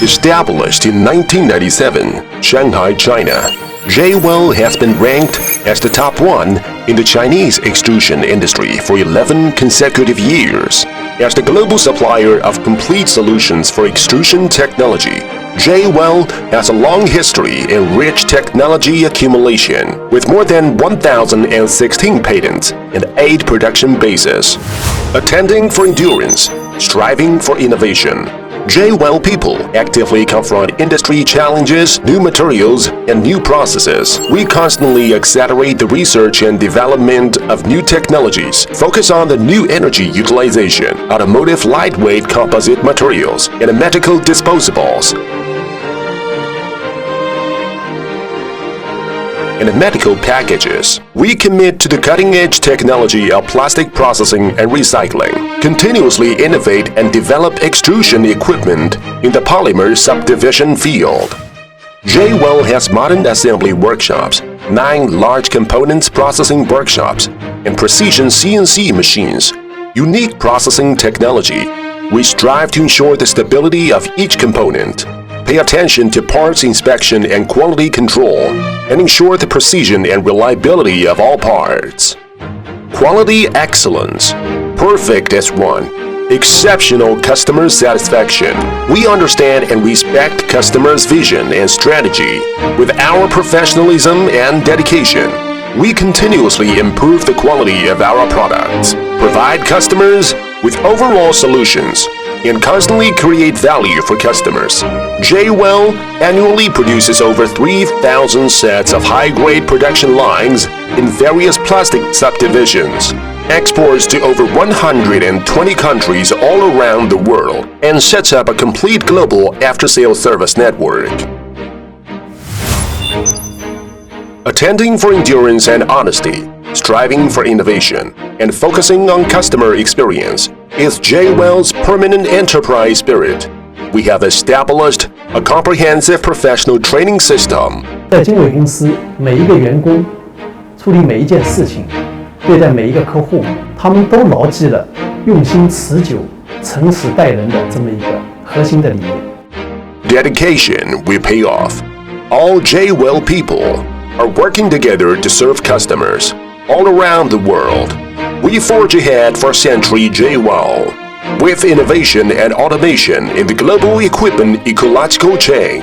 Established in 1997, Shanghai, China, Jwell has been ranked as the top one in the Chinese extrusion industry for 11 consecutive years. As the global supplier of complete solutions for extrusion technology, Jwell has a long history in rich technology accumulation, with more than 1,016 patents and 8 production bases. Attending for endurance, striving for innovation, Jwell people actively confront industry challenges, new materials, and new processes. We constantly accelerate the research and development of new technologies, focus on the new energy utilization, automotive lightweight composite materials, and medical disposables, and medical packages. We commit to the cutting-edge technology of plastic processing and recycling, continuously innovate and develop extrusion equipment in the polymer subdivision field. Jwell has modern assembly workshops, 9 large components processing workshops, and precision CNC machines, unique processing technology. We strive to ensure the stability of each component, pay attention to parts inspection and quality control, and ensure the precision and reliability of all parts. Quality excellence, perfect as one, exceptional customer satisfaction. We understand and respect customers' vision and strategy. With our professionalism and dedication, we continuously improve the quality of our products, provide customers with overall solutions, and constantly create value for customers. Jwell annually produces over 3,000 sets of high-grade production lines in various plastic subdivisions, exports to over 120 countries all around the world, and sets up a complete global after-sales service network. Attending for endurance and honesty, striving for innovation, and focusing on customer experience is Jwell's permanent enterprise spirit. We have established a comprehensive professional training system. 在经纬公司，每一个员工处理每一件事情，对待每一个客户，他们都牢记了用心持久、诚实待人的这么一个核心的理念。Dedication will pay off. All Jwell people are working together to serve customers all around the world. We forge ahead for Century Jwell with innovation and automation in the global equipment ecological chain.